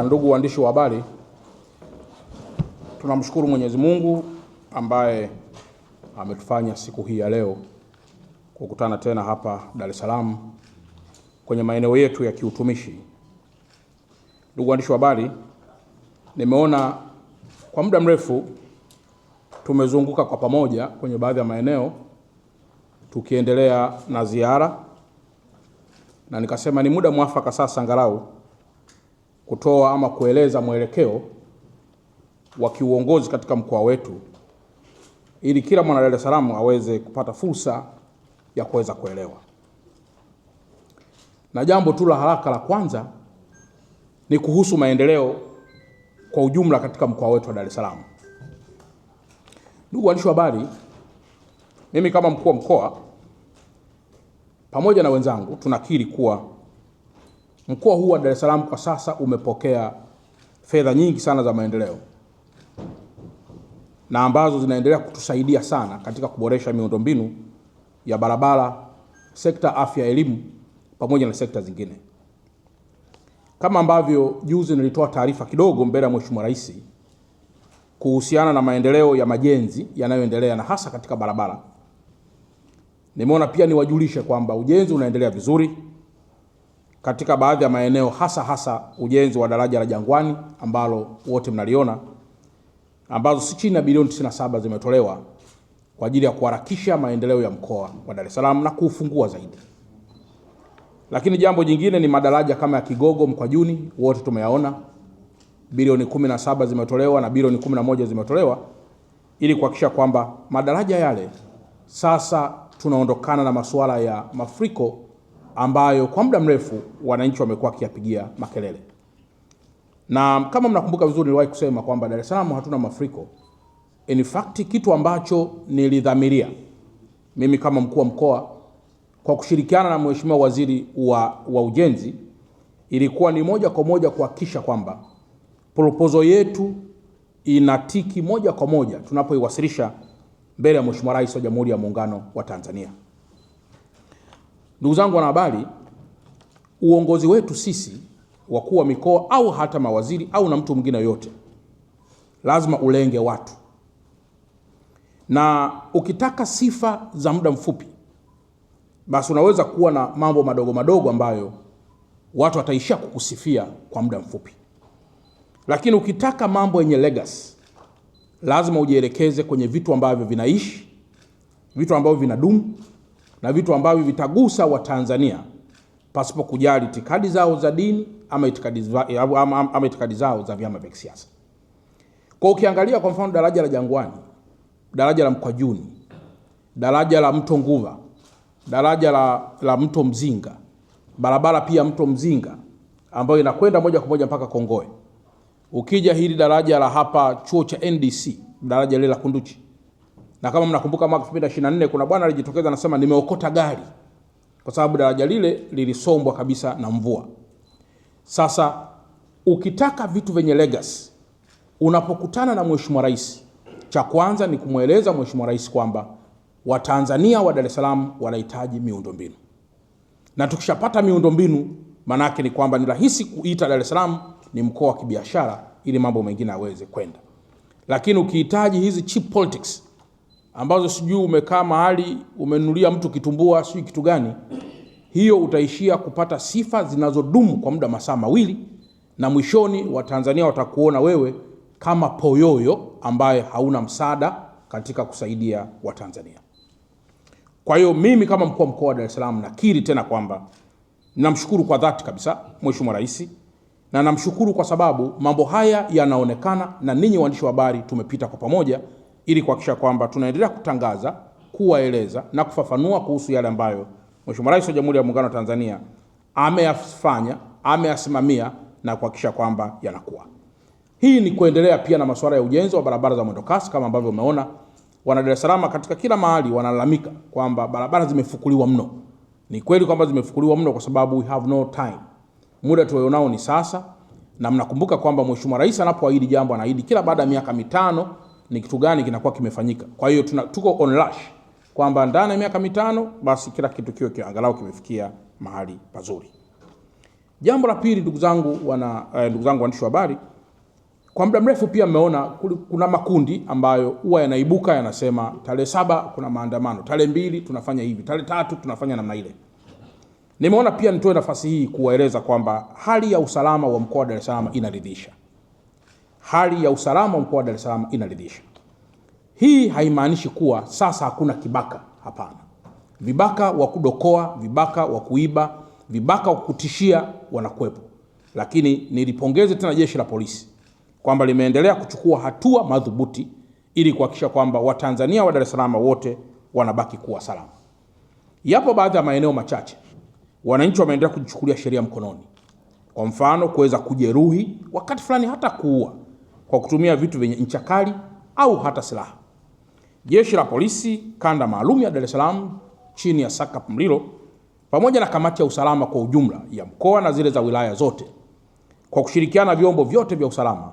Ndugu waandishi wa habari, tunamshukuru Mwenyezi Mungu ambaye ametufanya siku hii ya leo kukutana tena hapa Dar es Salaam kwenye maeneo yetu ya kiutumishi. Ndugu waandishi wa habari, nimeona kwa muda mrefu tumezunguka kwa pamoja kwenye baadhi ya maeneo tukiendelea na ziara, na nikasema ni muda mwafaka sasa angalau kutoa ama kueleza mwelekeo wa kiuongozi katika mkoa wetu ili kila mwana Dar es Salaam aweze kupata fursa ya kuweza kuelewa. Na jambo tu la haraka la kwanza ni kuhusu maendeleo kwa ujumla katika mkoa wetu wa Dar es Salaam. Ndugu waandishi wa habari, mimi kama mkuu wa mkoa pamoja na wenzangu tunakiri kuwa mkoa huu wa Dar es Salaam kwa sasa umepokea fedha nyingi sana za maendeleo na ambazo zinaendelea kutusaidia sana katika kuboresha miundombinu ya barabara, sekta afya, elimu pamoja na sekta zingine. Kama ambavyo juzi nilitoa taarifa kidogo mbele ya Mheshimiwa Rais kuhusiana na maendeleo ya majenzi yanayoendelea na hasa katika barabara, nimeona pia niwajulishe kwamba ujenzi unaendelea vizuri katika baadhi ya maeneo, hasa ujenzi wa daraja la Jangwani ambalo wote mnaliona, ambazo si chini ya bilioni 97 zimetolewa kwa ajili ya kuharakisha maendeleo ya mkoa wa Dar es Salaam na kuufungua zaidi. Lakini jambo jingine ni madaraja kama ya Kigogo, Mkwajuni, wote tumeyaona, bilioni 17 zimetolewa na bilioni 11 zimetolewa ili kuhakikisha kwamba madaraja yale sasa tunaondokana na masuala ya mafuriko ambayo kwa muda mrefu wananchi wamekuwa kiyapigia makelele. Na kama mnakumbuka vizuri, niliwahi kusema kwamba Dar es Salaam hatuna mafuriko. In fact, kitu ambacho nilidhamiria mimi kama mkuu wa mkoa kwa kushirikiana na Mheshimiwa Waziri wa Ujenzi ilikuwa ni moja kwa moja kuhakikisha kwamba proposal yetu inatiki moja kwa moja tunapoiwasilisha mbele ya Mheshimiwa Rais wa Jamhuri ya Muungano wa Tanzania. Ndugu zangu wanahabari, uongozi wetu sisi wakuu wa mikoa au hata mawaziri au na mtu mwingine yote lazima ulenge watu, na ukitaka sifa za muda mfupi basi unaweza kuwa na mambo madogo madogo ambayo watu wataishia kukusifia kwa muda mfupi, lakini ukitaka mambo yenye legacy lazima ujielekeze kwenye vitu ambavyo vinaishi, vitu ambavyo vinadumu na vitu ambavyo vitagusa wa Tanzania pasipo kujali itikadi zao za dini ama itikadi zao za vyama vya kisiasa. Kwa ukiangalia kwa mfano daraja la Jangwani, daraja la Mkwajuni, daraja la Mto Nguva, daraja la Mto Mzinga, barabara pia Mto Mzinga ambayo inakwenda moja kwa moja mpaka Kongoe. Ukija hili daraja la hapa chuo cha NDC, daraja lile la Kunduchi. Na kama mnakumbuka mwaka 2024 kuna bwana alijitokeza anasema nimeokota gari kwa sababu daraja lile lilisombwa kabisa na mvua. Sasa ukitaka vitu vyenye legacy, unapokutana na Mheshimiwa Rais, cha kwanza ni kumweleza Mheshimiwa Rais kwamba Watanzania wa Dar es Salaam wanahitaji miundombinu. Na tukishapata miundombinu, manake ni kwamba ni rahisi kuita Dar es Salaam ni mkoa wa kibiashara ili mambo mengine yaweze kwenda. Lakini ukihitaji hizi cheap politics ambazo sijui umekaa mahali umenunulia mtu kitumbua sijui kitu gani, hiyo utaishia kupata sifa zinazodumu kwa muda masaa mawili, na mwishoni wa Tanzania watakuona wewe kama poyoyo ambaye hauna msaada katika kusaidia wa Tanzania. Kwa hiyo mimi kama mkuu wa mkoa wa Dar es Salaam nakiri tena kwamba namshukuru kwa dhati kabisa Mheshimiwa Rais, na namshukuru kwa sababu mambo haya yanaonekana na ninyi waandishi wa habari tumepita kwa pamoja ili kuhakikisha kwamba tunaendelea kutangaza, kuwaeleza na kufafanua kuhusu yale ambayo Mheshimiwa Rais wa Jamhuri ya Muungano wa Tanzania ameyafanya, ameyasimamia na kuhakikisha kwamba yanakuwa. Hii ni kuendelea pia na masuala ya ujenzi wa barabara za mwendokasi kama ambavyo umeona wana Dar es Salaam katika kila mahali wanalalamika kwamba barabara zimefukuliwa mno. Ni kweli kwamba zimefukuliwa mno kwa sababu we have no time. Muda tulionao ni sasa, na mnakumbuka kwamba Mheshimiwa Rais anapoahidi jambo anaahidi kila baada ya miaka 5 ni kitu gani kinakuwa kimefanyika. Kwa hiyo tuko on rush kwamba ndani ya miaka 5 basi kila kitu kiwe angalau kimefikia mahali pazuri. Jambo la pili, ndugu zangu waandishi wa habari, kwa muda mrefu pia mmeona kuna makundi ambayo huwa yanaibuka yanasema tarehe 7 kuna maandamano, tarehe 2 tunafanya hivi, tarehe 3 tunafanya namna ile. Nimeona pia nitoe nafasi hii kuwaeleza kwamba hali ya usalama wa mkoa wa Dar es Salaam inaridhisha. Hali ya usalama wa mkoa wa Dar es Salaam inaridhisha. Hii haimaanishi kuwa sasa hakuna kibaka, hapana. Vibaka wa kudokoa, vibaka wa kuiba, vibaka wa kutishia wanakuwepo. Lakini nilipongeze tena jeshi la polisi kwamba limeendelea kuchukua hatua madhubuti ili kuhakikisha kwamba Watanzania wa Dar es Salaam wote wanabaki kuwa salama. Yapo baadhi ya maeneo machache wananchi wameendelea kujichukulia sheria mkononi. Kwa mfano, kuweza kujeruhi, wakati fulani hata kuua kwa kutumia vitu vyenye ncha kali au hata silaha. Jeshi la polisi kanda maalum ya Dar es Salaam chini ya SACP Mlilo pamoja na kamati ya usalama kwa ujumla ya mkoa na zile za wilaya zote, kwa kushirikiana vyombo vyote vya usalama,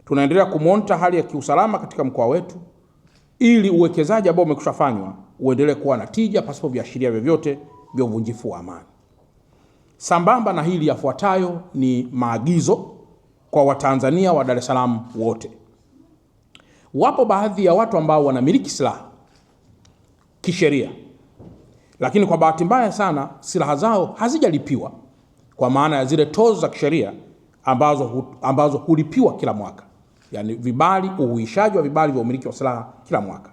tunaendelea kumonita hali ya kiusalama katika mkoa wetu ili uwekezaji ambao umekushafanywa uendelee kuwa na tija pasipo viashiria vyovyote vya uvunjifu wa amani. Sambamba na hili, yafuatayo ni maagizo kwa Watanzania wa Dar es Salaam wote. Wapo baadhi ya watu ambao wanamiliki silaha kisheria, lakini kwa bahati mbaya sana silaha zao hazijalipiwa, kwa maana ya zile tozo za kisheria ambazo hulipiwa kila mwaka, yani vibali, uhuishaji wa vibali vya umiliki wa silaha kila mwaka.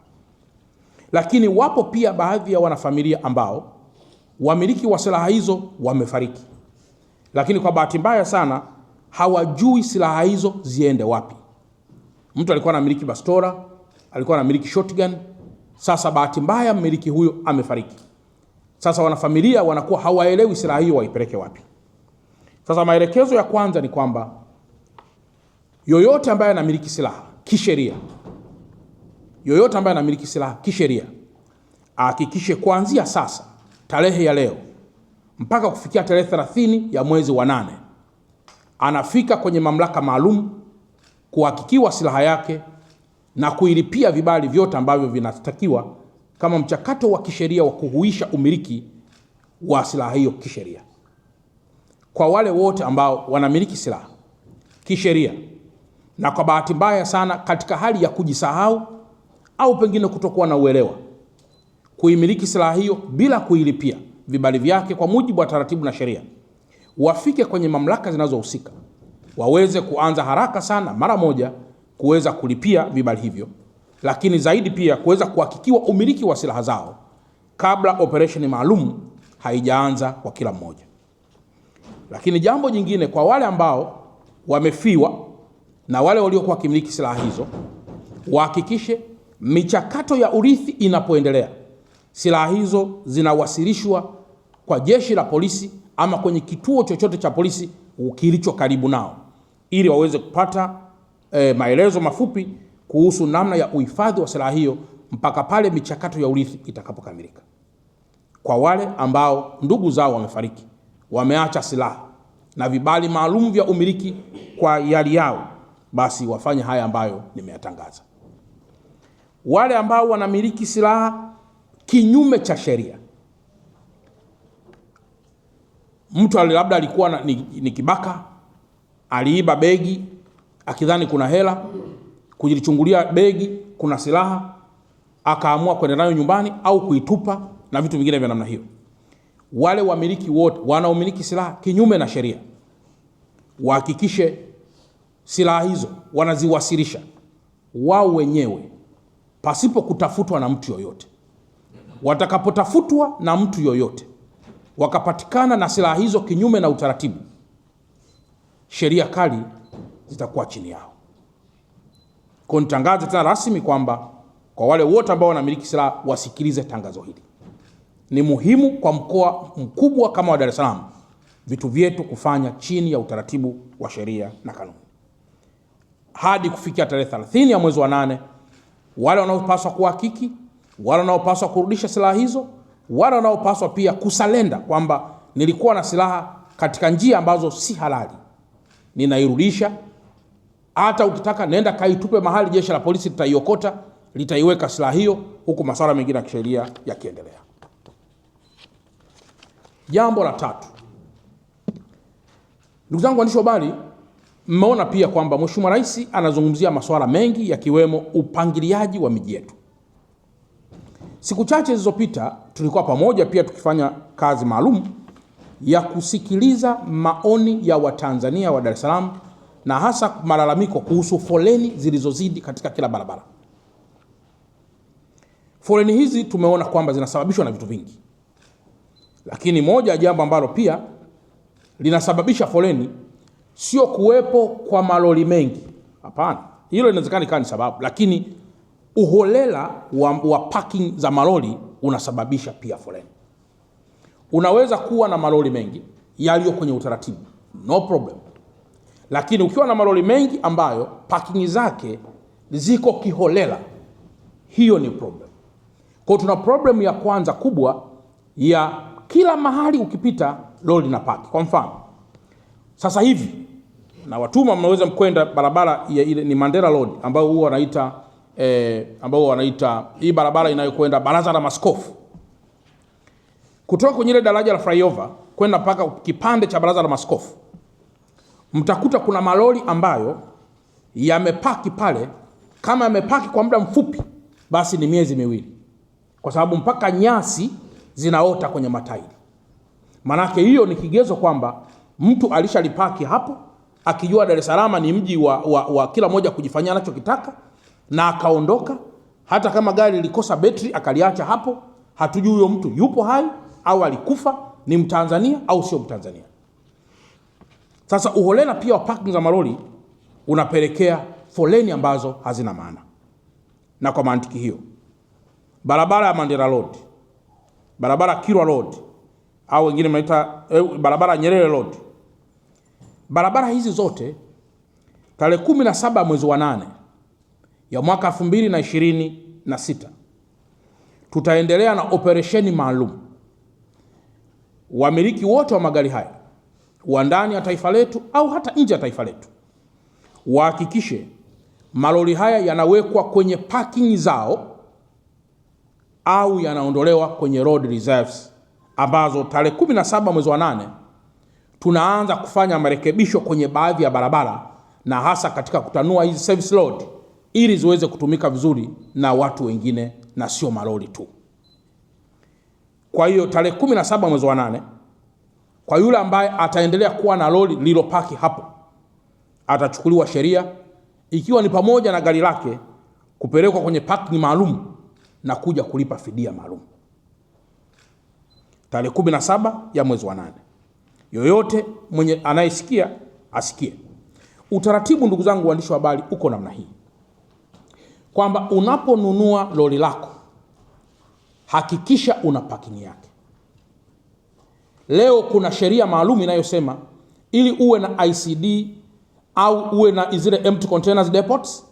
Lakini wapo pia baadhi ya wanafamilia ambao wamiliki wa silaha hizo wamefariki, lakini kwa bahati mbaya sana hawajui silaha hizo ziende wapi. Mtu alikuwa anamiliki bastola, alikuwa anamiliki shotgun, sasa bahati mbaya mmiliki huyo amefariki. Sasa wanafamilia wanakuwa hawaelewi silaha hiyo waipeleke wapi. Sasa maelekezo ya kwanza ni kwamba yoyote ambaye anamiliki silaha kisheria, ahakikishe kuanzia sasa, tarehe ya leo mpaka kufikia tarehe 30 ya mwezi wa 8, anafika kwenye mamlaka maalum kuhakikiwa silaha yake na kuilipia vibali vyote ambavyo vinatakiwa kama mchakato wa kisheria wa kuhuisha umiliki wa silaha hiyo kisheria. Kwa wale wote ambao wanamiliki silaha kisheria na kwa bahati mbaya sana katika hali ya kujisahau au pengine kutokuwa na uelewa, kuimiliki silaha hiyo bila kuilipia vibali vyake kwa mujibu wa taratibu na sheria, wafike kwenye mamlaka zinazohusika, waweze kuanza haraka sana mara moja kuweza kulipia vibali hivyo, lakini zaidi pia kuweza kuhakikiwa umiliki wa silaha zao kabla operation maalum haijaanza kwa kila mmoja. Lakini jambo jingine, kwa wale ambao wamefiwa na wale waliokuwa wakimiliki silaha hizo, wahakikishe michakato ya urithi inapoendelea, silaha hizo zinawasilishwa kwa jeshi la polisi ama kwenye kituo chochote cha polisi kilicho karibu nao, ili waweze kupata maelezo mafupi kuhusu namna ya uhifadhi wa silaha hiyo mpaka pale michakato ya urithi itakapokamilika. Kwa wale ambao ndugu zao wamefariki, wameacha silaha na vibali maalum vya umiliki kwa yali yao, basi wafanye haya ambayo nimeyatangaza. Wale ambao wanamiliki silaha kinyume cha sheria, mtu labda alikuwa ni kibaka, aliiba begi akidhani kuna hela, kujilichungulia begi kuna silaha, akaamua kwenda nayo nyumbani au kuitupa na vitu vingine vya namna hiyo. Wale wamiliki wote wanaomiliki silaha kinyume na sheria, wahakikishe silaha hizo wanaziwasilisha wao wenyewe pasipo kutafutwa na mtu yoyote. Watakapotafutwa na mtu yoyote wakapatikana na silaha hizo kinyume na utaratibu, sheria kali zitakuwa chini yao. Kwa nitangaze tena rasmi kwamba kwa wale wote ambao wanamiliki silaha wasikilize tangazo hili. Ni muhimu kwa mkoa mkubwa kama wa Dar es Salaam vitu vyetu kufanya chini ya utaratibu wa sheria na kanuni. Hadi kufikia tarehe 30 ya mwezi wa 8, wale wanaopaswa kuhakiki, wale wanaopaswa kurudisha silaha hizo, wale wanaopaswa pia kusalenda kwamba nilikuwa na silaha katika njia ambazo si halali, ninairudisha. Hata ukitaka nenda kaitupe mahali, jeshi la polisi litaiokota, litaiweka silaha hiyo, huku masuala mengine ya kisheria yakiendelea. Jambo la tatu, Ndugu zangu waandishi wa habari, mmeona pia kwamba Mheshimiwa Rais anazungumzia masuala mengi yakiwemo upangiliaji wa miji yetu. Siku chache zilizopita tulikuwa pamoja pia tukifanya kazi maalum ya kusikiliza maoni ya Watanzania wa Dar es Salaam na hasa malalamiko kuhusu foleni zilizozidi katika kila barabara. Foleni hizi tumeona kwamba zinasababishwa na vitu vingi. Lakini moja ya jambo ambalo pia linasababisha foleni sio kuwepo kwa malori mengi. Hapana. Hilo inawezekana ikawa ni sababu, lakini uholela wa parking za malori unasababisha pia foleni. Unaweza kuwa na malori mengi yaliyo kwenye utaratibu, no problem. Lakini ukiwa na malori mengi ambayo parking zake ziko kiholela, hiyo ni problem. Kwa tuna problem ya kwanza kubwa ya kila mahali ukipita lori na park. Kwa mfano, sasa hivi na watuma mnaweza mkwenda barabara ya ile ni Mandela Road ambao huwa wanaita hii barabara inayokwenda Baraza la Maaskofu. Kutoka kwenye ile daraja la flyover kwenda mpaka kipande cha Baraza la Maaskofu, mtakuta kuna malori ambayo yamepaki pale. Kama yamepaki kwa muda mfupi, basi ni miezi miwili, kwa sababu mpaka nyasi zinaota kwenye matairi. Manake hiyo ni kigezo kwamba mtu alishalipaki hapo akijua Dar es Salaam ni mji wa kila moja kujifanyia anachokitaka, na akaondoka. Hata kama gari lilikosa betri akaliacha hapo, hatujui huyo mtu yupo hai au alikufa, ni Mtanzania au sio Mtanzania. Sasa uholela pia wa parking za malori unapelekea foleni ambazo hazina maana. Na kwa mantiki hiyo, barabara ya Mandela Road, barabara Kilwa Road au wengine mnaita barabara Nyerere Road, barabara hizi zote tarehe 17 mwezi wa 8 ya mwaka 2026 tutaendelea na operesheni maalum. Wamiliki wote wa magari haya wa ndani ya taifa letu au hata nje ya taifa letu wahakikishe malori haya yanawekwa kwenye parking zao au yanaondolewa kwenye road reserves, ambazo tarehe 17 mwezi wa 8 tunaanza kufanya marekebisho kwenye baadhi ya barabara, na hasa katika kutanua hizi service road ili ziweze kutumika vizuri na watu wengine na sio malori tu. Kwa hiyo tarehe 17 mwezi wa 8, kwa yule ambaye ataendelea kuwa na lori lililopaki hapo, atachukuliwa sheria, ikiwa ni pamoja na gari lake kupelekwa kwenye parking maalum na kuja kulipa fidia maalum. Tarehe 17 ya mwezi wa 8. Yoyote mwenye anayesikia asikie. Utaratibu, ndugu zangu waandishi wa habari, uko namna hii kwamba unaponunua lori lako hakikisha una parking yake. Leo kuna sheria maalum inayosema ili uwe na ICD au uwe na zile empty containers depots,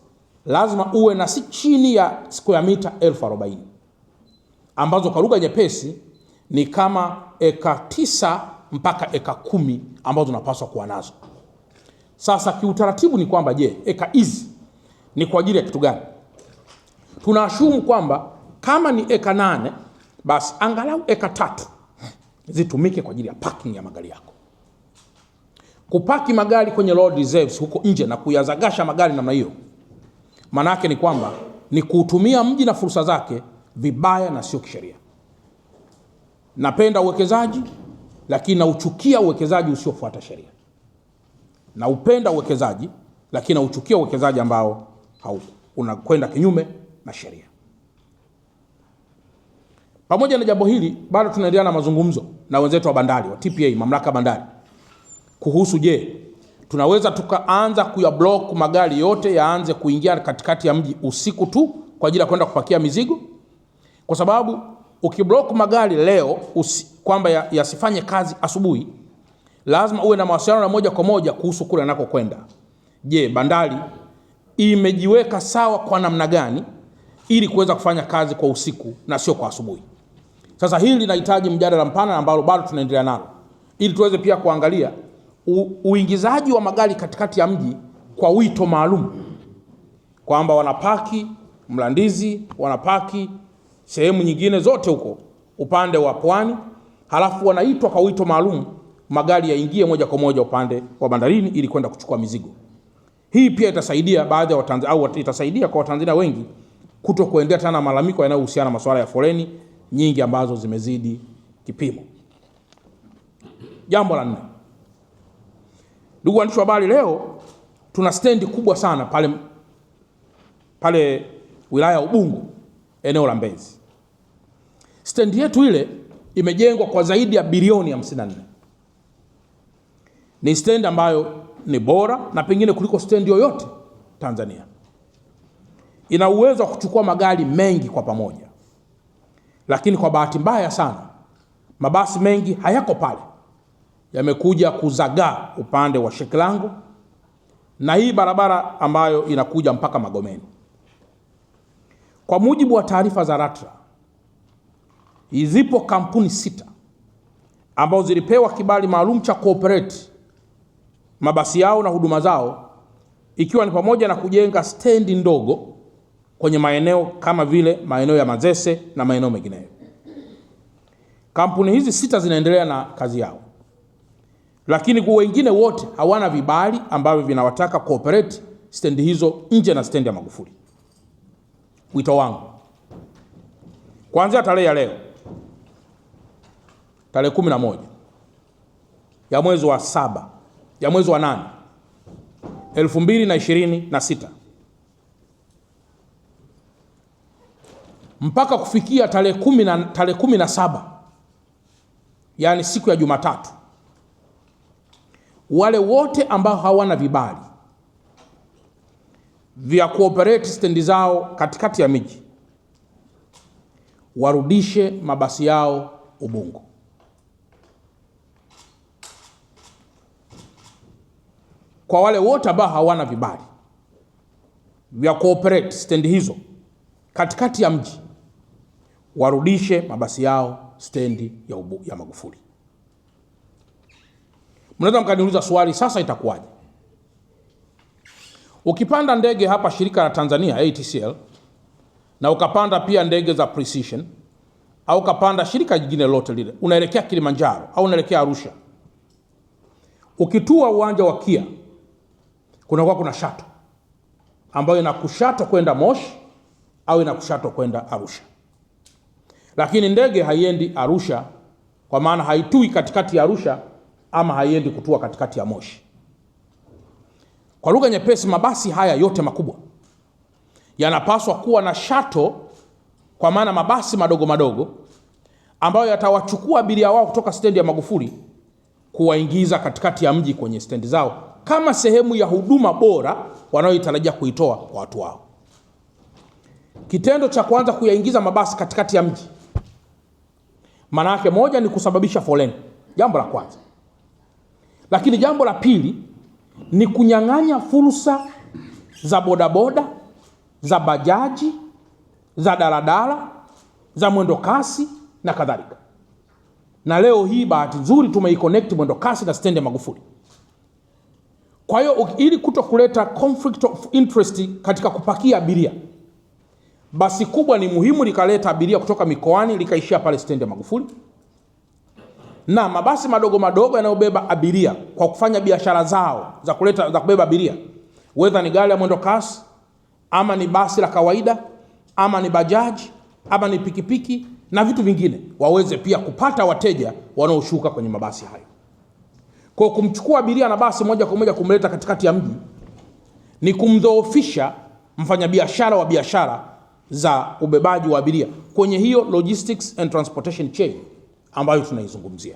lazima uwe na si chini ya square meter 1040, ambazo kwa lugha nyepesi ni kama eka 9 mpaka eka 10 ambazo tunapaswa kuwa nazo. Sasa kiutaratibu ni kwamba eka hizi ni kwa ajili ya kitu gani? Tunaashumu kwamba kama ni eka 8, basi angalau eka 3 zitumike kwa ajili ya parking ya magari yako. Kupaki magari kwenye road reserves huko nje na kuyazagasha magari namna hiyo, manake ni kwamba ni kuutumia mji na fursa zake vibaya na sio kisheria. Napenda uwekezaji, lakini nauchukia uwekezaji usiofuata sheria. Na upenda uwekezaji, lakini nauchukia uwekezaji ambao unakwenda kinyume na sheria. Pamoja na jambo hili, bado tunaendelea na mazungumzo na wenzetu wa bandari, wa TPA, mamlaka bandari, kuhusu tunaweza tukaanza kuyablock magari yote yaanze kuingia katikati ya mji usiku tu kwa ajili ya kwenda kupakia mizigo. Kwa sababu ukiblock magari leo kwamba yasifanye kazi asubuhi, lazima uwe na mawasiliano moja kwa moja kuhusu kule anakokwenda. Bandari imejiweka sawa kwa namna gani ili kuweza kufanya kazi kwa usiku na sio kwa asubuhi? Sasa hili linahitaji mjadala mpana ambao bado tunaendelea nalo, ili tuweze pia kuangalia uingizaji wa magari katikati ya mji kwa wito maalum, kwamba wanapaki Mlandizi, wanapaki sehemu nyingine zote huko upande wa Pwani, halafu wanaitwa kwa wito maalum magari yaingie moja kwa moja upande wa bandarini ili kwenda kuchukua mizigo. Hii pia itasaidia baadhi ya Watanzania, au itasaidia kwa Watanzania wengi kuto kuendea tena malalamiko yanayohusiana na masuala ya foleni nyingi ambazo zimezidi kipimo. Jambo la 4. Ndugu waandishi wa habari, leo tuna stendi kubwa sana pale wilaya ya Ubungo, eneo la Mbezi. Stendi yetu ile imejengwa kwa zaidi ya bilioni 54. Ni stendi ambayo ni bora na pengine kuliko stendi yoyote Tanzania. Ina uwezo wa kuchukua magari mengi kwa pamoja. Lakini kwa bahati mbaya sana, mabasi mengi hayako pale. Yamekuja kuzagaa upande wa Shekilango na hii barabara ambayo inakuja mpaka Magomeni. Kwa mujibu wa taarifa za LATRA, zipo kampuni 6 ambazo zilipewa kibali maalum cha cooperate mabasi yao na huduma zao, ikiwa ni pamoja na kujenga stendi ndogo kwenye maeneo kama vile maeneo ya Mazese na maeneo mengineyo. Kampuni hizi 6 zinaendelea na kazi yao, lakini kwa wengine wote hawana vibali ambavyo vinawataka cooperate stendi hizo nje na stendi ya Magufuli. Wito wangu, kuanzia tarehe ya leo, tarehe 11 ya mwezi wa 7 ya mwezi wa 8 2026 mpaka kufikia tarehe 17, yani siku ya Jumatatu, wale wote ambao hawana vibali vya cooperate stendi zao katikati ya miji warudishe mabasi yao Ubungo. Kwa wale wote ambao hawana vibali vya cooperate stendi hizo katikati ya mji, warudishe mabasi yao stendi ya Magufuli. Mnaweza mkaniuliza swali, sasa itakuwaje? Ukipanda ndege hapa shirika la Tanzania ATCL, na ukapanda pia ndege za Precision, au ukapanda shirika jingine lote lile, unaelekea Kilimanjaro au unaelekea Arusha, ukitua uwanja wa Kia kuna shuttle ambayo inakushato kwenda Moshi au inakushato kwenda Arusha. Lakini ndege haiendi Arusha, kwa maana haitui katikati ya Arusha ama haiendi kutua katikati ya Moshi. Kwa lugha nyepesi, mabasi haya yote makubwa yanapaswa kuwa na shuttle, kwa maana mabasi madogo madogo ambayo yatawachukua abiria wao kutoka stendi ya Magufuli kuwaingiza katikati ya mji kwenye stendi zao, kama sehemu ya huduma bora wanayoitarajia kuitoa kwa watu wao. Kitendo cha kwanza kuyaingiza mabasi katikati ya mji, maana yake moja ni kusababisha foleni, jambo la kwanza. Lakini jambo la pili ni kunyang'anya fursa za bodaboda, za bajaji, za daladala, za mwendo kasi na kadhalika. Na leo hii bahati nzuri tumeiconnect mwendo kasi na stendi ya Magufuli. Kwa hiyo ili kuto kuleta conflict of interest katika kupakia abiria, basi kubwa ni muhimu likaleta abiria kutoka mikoani likaishia pale stendi ya Magufuli, na mabasi madogo madogo yanayobeba abiria kwa kufanya biashara zao za kubeba abiria, whether ni gari ya mwendo kasi ama ni basi la kawaida ama ni bajaji ama ni pikipiki na vitu vingine, waweze pia kupata wateja wanaoshuka kwenye mabasi hayo. Kwa kumchukua abiria na basi moja kwa moja kumleta katikati ya mji ni kumdhoofisha mfanyabiashara wa biashara za ubebaji wa abiria kwenye hiyo logistics and transportation chain ambayo tunaizungumzia.